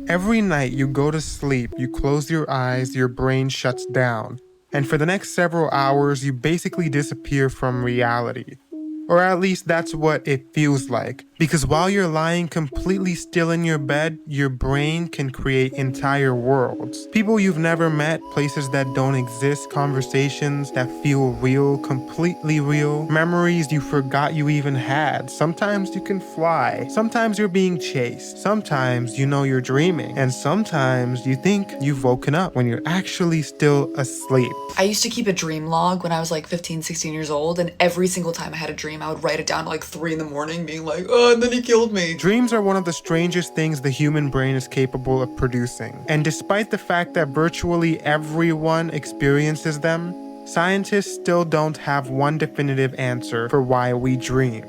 Every night you go to sleep, you close your eyes, your brain shuts down, and for the next several hours you basically disappear from reality. Or at least that's what it feels like. Because while you're lying completely still in your bed, your brain can create entire worlds. People you've never met, places that don't exist, conversations that feel real, completely real, memories you forgot you even had. Sometimes you can fly, sometimes you're being chased, sometimes you know you're dreaming, and sometimes you think you've woken up when you're actually still asleep. I used to keep a dream log when I was like 15, 16 years old, and every single time I had a dream, I would write it down at like 3 in the morning, being like, oh, and then he killed me. Dreams are one of the strangest things the human brain is capable of producing. And despite the fact that virtually everyone experiences them, scientists still don't have one definitive answer for why we dream.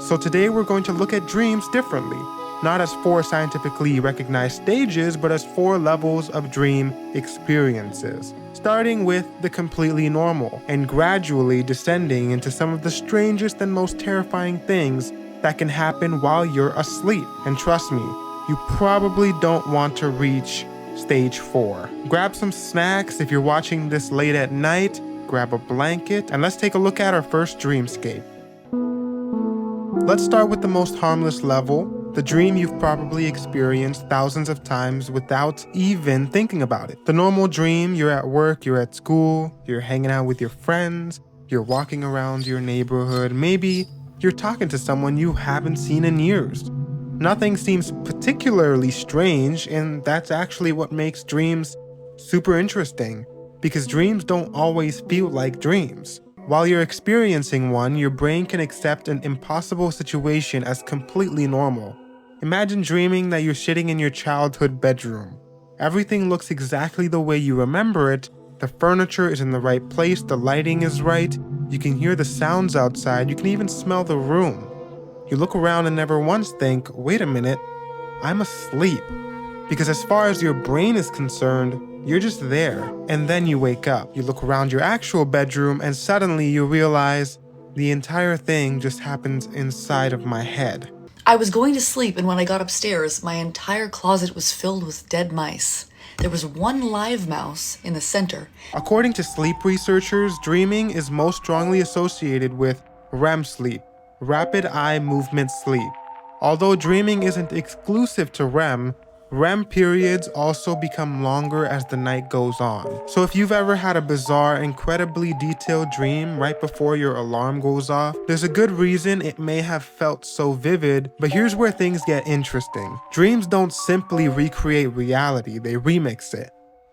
So today we're going to look at dreams differently, not as 4 scientifically recognized stages, but as 4 levels of dream experiences, starting with the completely normal and gradually descending into some of the strangest and most terrifying things that can happen while you're asleep. And trust me, you probably don't want to reach stage 4. Grab some snacks if you're watching this late at night, grab a blanket, and let's take a look at our first dreamscape. Let's start with the most harmless level, the dream you've probably experienced thousands of times without even thinking about it. The normal dream, you're at work, you're at school, you're hanging out with your friends, you're walking around your neighborhood, maybe you're talking to someone you haven't seen in years. Nothing seems particularly strange, and that's actually what makes dreams super interesting, because dreams don't always feel like dreams. While you're experiencing one, your brain can accept an impossible situation as completely normal. Imagine dreaming that you're sitting in your childhood bedroom. Everything looks exactly the way you remember it. The furniture is in the right place, the lighting is right, you can hear the sounds outside, you can even smell the room. You look around and never once think, wait a minute, I'm asleep. Because as far as your brain is concerned, you're just there. And then you wake up, you look around your actual bedroom, and suddenly you realize the entire thing just happens inside of my head. I was going to sleep, and when I got upstairs, my entire closet was filled with dead mice. There was one live mouse in the center. According to sleep researchers, dreaming is most strongly associated with REM sleep, rapid eye movement sleep. Although dreaming isn't exclusive to REM periods also become longer as the night goes on. So if you've ever had a bizarre, incredibly detailed dream right before your alarm goes off, there's a good reason it may have felt so vivid, but here's where things get interesting. Dreams don't simply recreate reality, they remix it.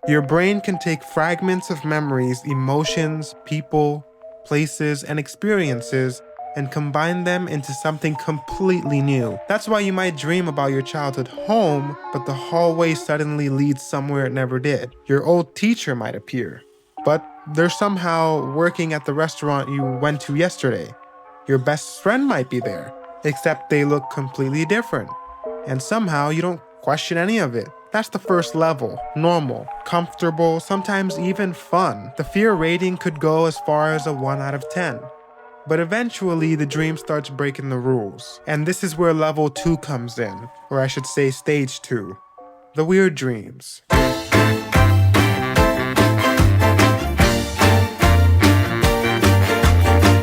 Your brain can take fragments of memories, emotions, people, places, and experiences and combine them into something completely new. That's why you might dream about your childhood home, but the hallway suddenly leads somewhere it never did. Your old teacher might appear, but they're somehow working at the restaurant you went to yesterday. Your best friend might be there, except they look completely different. And somehow you don't question any of it. That's the first level, normal, comfortable, sometimes even fun. The fear rating could go as far as a 1 out of 10. But eventually, the dream starts breaking the rules. And this is where level 2 comes in, or I should say stage 2. The weird dreams.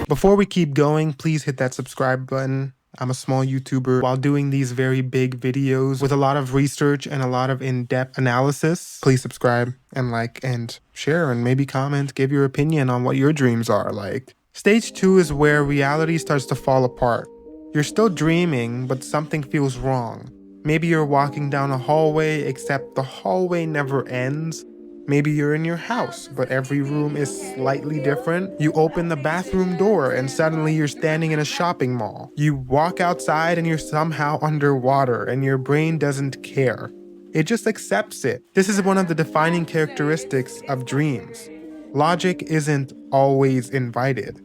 Before we keep going, please hit that subscribe button. I'm a small YouTuber while doing these very big videos with a lot of research and a lot of in-depth analysis. Please subscribe and like and share and maybe comment, give your opinion on what your dreams are like. Stage 2 is where reality starts to fall apart. You're still dreaming, but something feels wrong. Maybe you're walking down a hallway, except the hallway never ends. Maybe you're in your house, but every room is slightly different. You open the bathroom door and suddenly you're standing in a shopping mall. You walk outside and you're somehow underwater and your brain doesn't care. It just accepts it. This is one of the defining characteristics of dreams. Logic isn't always invited.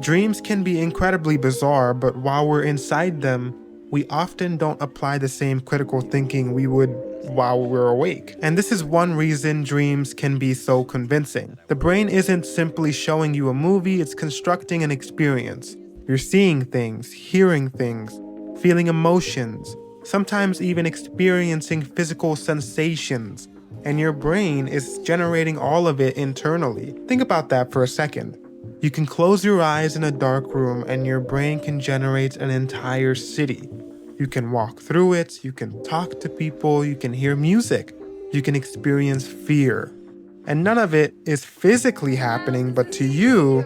Dreams can be incredibly bizarre, but while we're inside them, we often don't apply the same critical thinking we would while we're awake. And this is one reason dreams can be so convincing. The brain isn't simply showing you a movie, it's constructing an experience. You're seeing things, hearing things, feeling emotions, sometimes even experiencing physical sensations, and your brain is generating all of it internally. Think about that for a second. You can close your eyes in a dark room and your brain can generate an entire city. You can walk through it, you can talk to people, you can hear music, you can experience fear. And none of it is physically happening, but to you,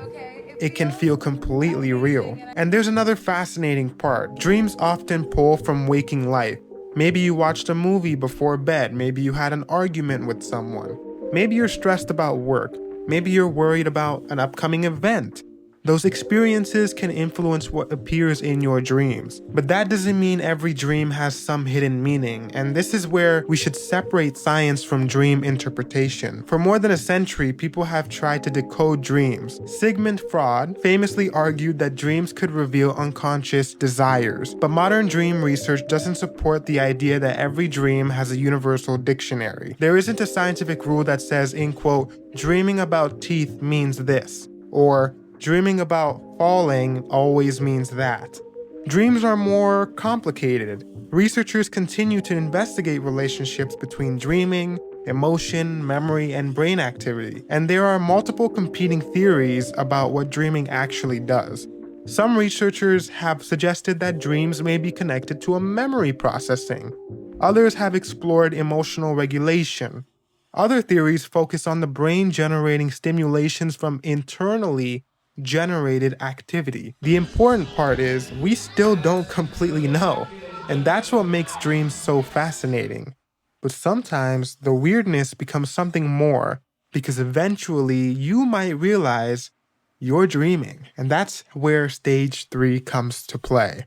it can feel completely real. And there's another fascinating part. Dreams often pull from waking life. Maybe you watched a movie before bed, maybe you had an argument with someone, maybe you're stressed about work, maybe you're worried about an upcoming event. Those experiences can influence what appears in your dreams. But that doesn't mean every dream has some hidden meaning, and this is where we should separate science from dream interpretation. For more than a century, people have tried to decode dreams. Sigmund Freud famously argued that dreams could reveal unconscious desires, but modern dream research doesn't support the idea that every dream has a universal dictionary. There isn't a scientific rule that says, in quote, dreaming about teeth means this, or dreaming about falling always means that. Dreams are more complicated. Researchers continue to investigate relationships between dreaming, emotion, memory, and brain activity, and there are multiple competing theories about what dreaming actually does. Some researchers have suggested that dreams may be connected to a memory processing. Others have explored emotional regulation. Other theories focus on the brain generating stimulations from internally generated activity. The important part is we still don't completely know, and that's what makes dreams so fascinating. But sometimes the weirdness becomes something more, because eventually you might realize you're dreaming, and that's where stage 3 comes to play.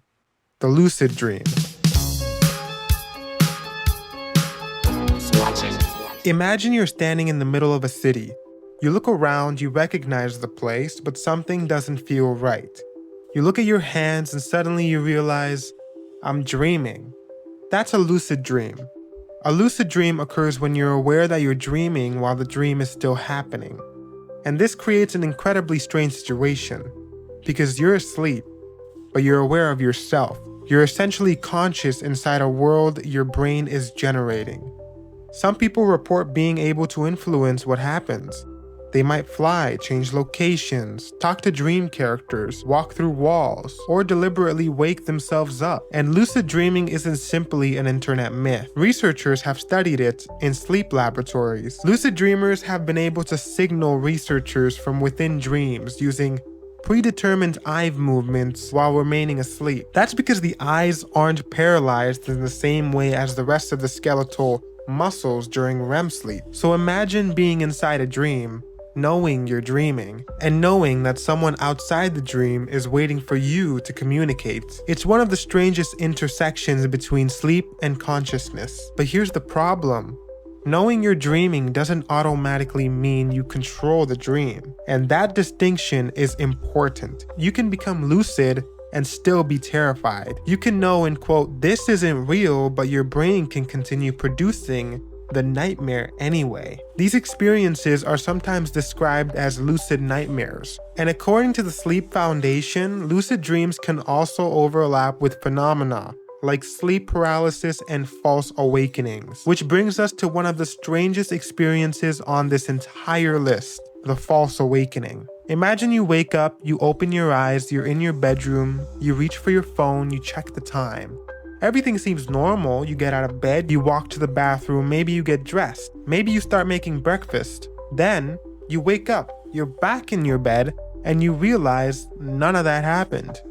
The lucid dream. Imagine you're standing in the middle of a city. You look around, you recognize the place, but something doesn't feel right. You look at your hands and suddenly you realize, I'm dreaming. That's a lucid dream. A lucid dream occurs when you're aware that you're dreaming while the dream is still happening. And this creates an incredibly strange situation, because you're asleep, but you're aware of yourself. You're essentially conscious inside a world your brain is generating. Some people report being able to influence what happens. They might fly, change locations, talk to dream characters, walk through walls, or deliberately wake themselves up. And lucid dreaming isn't simply an internet myth. Researchers have studied it in sleep laboratories. Lucid dreamers have been able to signal researchers from within dreams using predetermined eye movements while remaining asleep. That's because the eyes aren't paralyzed in the same way as the rest of the skeletal muscles during REM sleep. So imagine being inside a dream, knowing you're dreaming, and knowing that someone outside the dream is waiting for you to communicate. It's one of the strangest intersections between sleep and consciousness. But here's the problem. Knowing you're dreaming doesn't automatically mean you control the dream, and that distinction is important. You can become lucid and still be terrified. You can know, in quote, this isn't real, but your brain can continue producing the nightmare anyway. These experiences are sometimes described as lucid nightmares. And according to the Sleep Foundation, lucid dreams can also overlap with phenomena like sleep paralysis and false awakenings. Which brings us to one of the strangest experiences on this entire list, the false awakening. Imagine you wake up, you open your eyes, you're in your bedroom, you reach for your phone, you check the time. Everything seems normal. You get out of bed, you walk to the bathroom, maybe you get dressed, maybe you start making breakfast. Then you wake up, you're back in your bed, and you realize none of that happened.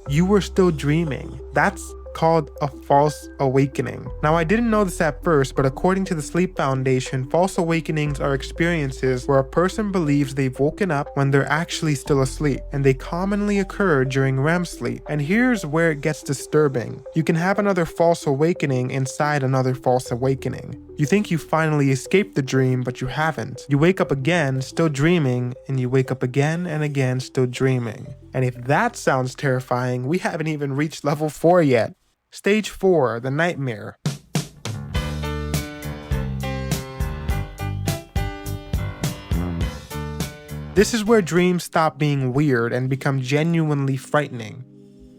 You were still dreaming. That's called a false awakening. Now, I didn't know this at first, but according to the Sleep Foundation, false awakenings are experiences where a person believes they've woken up when they're actually still asleep, and they commonly occur during REM sleep. And here's where it gets disturbing. You can have another false awakening inside another false awakening. You think you finally escaped the dream, but you haven't. You wake up again, still dreaming, and you wake up again and again, still dreaming. And if that sounds terrifying, we haven't even reached level 4 yet. Stage 4, the nightmare. This is where dreams stop being weird and become genuinely frightening.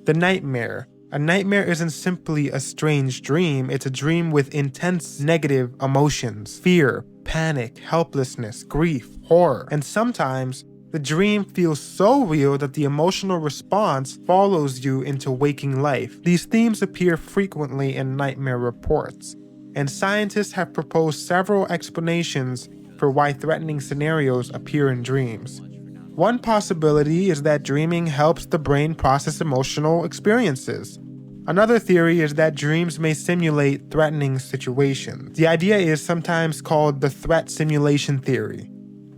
The nightmare. A nightmare isn't simply a strange dream, it's a dream with intense negative emotions, fear, panic, helplessness, grief, horror, and sometimes the dream feels so real that the emotional response follows you into waking life. These themes appear frequently in nightmare reports, and scientists have proposed several explanations for why threatening scenarios appear in dreams. One possibility is that dreaming helps the brain process emotional experiences. Another theory is that dreams may simulate threatening situations. The idea is sometimes called the threat simulation theory.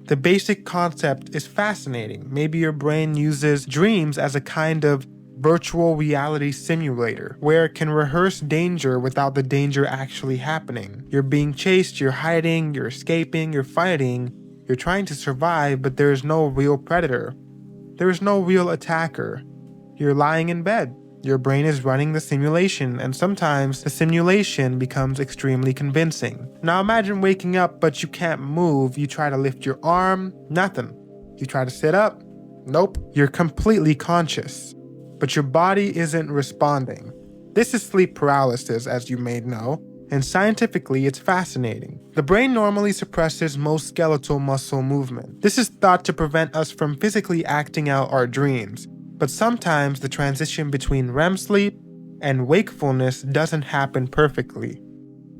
The basic concept is fascinating. Maybe your brain uses dreams as a kind of virtual reality simulator, where it can rehearse danger without the danger actually happening. You're being chased, you're hiding, you're escaping, you're fighting, you're trying to survive, but there is no real predator. There is no real attacker. You're lying in bed. Your brain is running the simulation, and sometimes the simulation becomes extremely convincing. Now imagine waking up, but you can't move. You try to lift your arm, nothing. You try to sit up, nope. You're completely conscious, but your body isn't responding. This is sleep paralysis, as you may know, and scientifically it's fascinating. The brain normally suppresses most skeletal muscle movement. This is thought to prevent us from physically acting out our dreams. But sometimes the transition between REM sleep and wakefulness doesn't happen perfectly.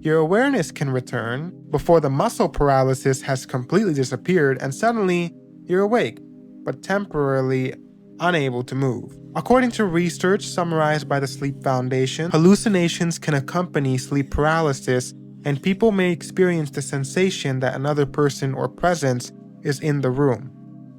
Your awareness can return before the muscle paralysis has completely disappeared, and suddenly you're awake, but temporarily unable to move. According to research summarized by the Sleep Foundation, hallucinations can accompany sleep paralysis, and people may experience the sensation that another person or presence is in the room.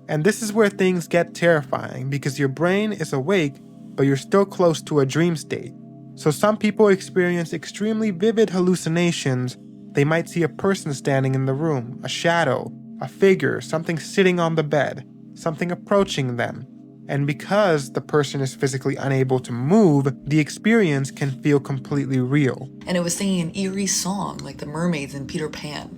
And this is where things get terrifying, because your brain is awake, but you're still close to a dream state. So some people experience extremely vivid hallucinations. They might see a person standing in the room, a shadow, a figure, something sitting on the bed, something approaching them. And because the person is physically unable to move, the experience can feel completely real. And it was singing an eerie song like the mermaids in Peter Pan.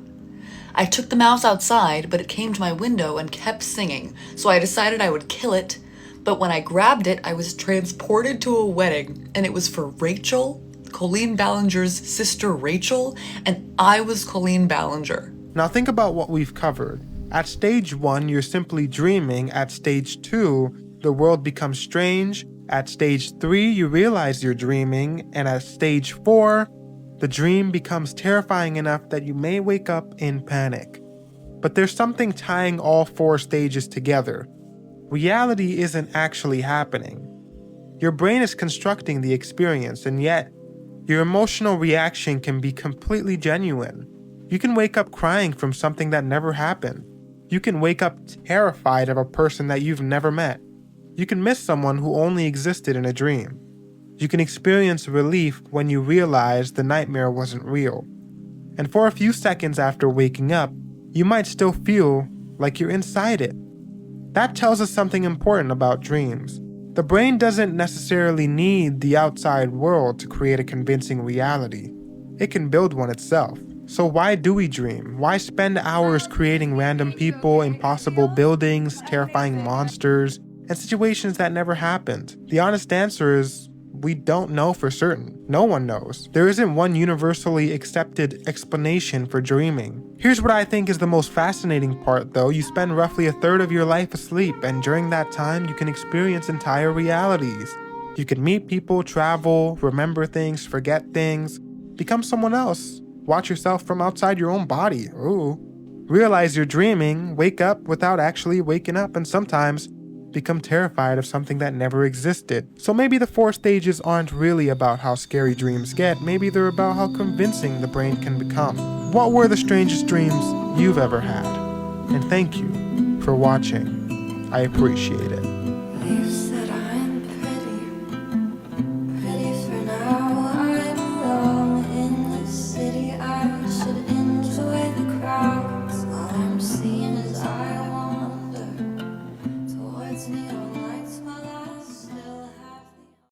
I took the mouse outside, but it came to my window and kept singing, so I decided I would kill it. But when I grabbed it, I was transported to a wedding, and it was for Rachel, Colleen Ballinger's sister Rachel, and I was Colleen Ballinger. Now think about what we've covered. At stage 1, you're simply dreaming. At stage 2, the world becomes strange. At stage 3, you realize you're dreaming. And at stage 4, the dream becomes terrifying enough that you may wake up in panic. But there's something tying all 4 stages together. Reality isn't actually happening. Your brain is constructing the experience, and yet, your emotional reaction can be completely genuine. You can wake up crying from something that never happened. You can wake up terrified of a person that you've never met. You can miss someone who only existed in a dream. You can experience relief when you realize the nightmare wasn't real. And for a few seconds after waking up, you might still feel like you're inside it. That tells us something important about dreams. The brain doesn't necessarily need the outside world to create a convincing reality. It can build one itself. So why do we dream? Why spend hours creating random people, impossible buildings, terrifying monsters, and situations that never happened? The honest answer is, we don't know for certain. No one knows. There isn't one universally accepted explanation for dreaming. Here's what I think is the most fascinating part though. You spend roughly 1/3 of your life asleep, and during that time you can experience entire realities. You can meet people, travel, remember things, forget things, become someone else, watch yourself from outside your own body. Ooh. Realize you're dreaming, wake up without actually waking up, and sometimes become terrified of something that never existed. So maybe the 4 stages aren't really about how scary dreams get, maybe they're about how convincing the brain can become. What were the strangest dreams you've ever had? And thank you for watching. I appreciate it.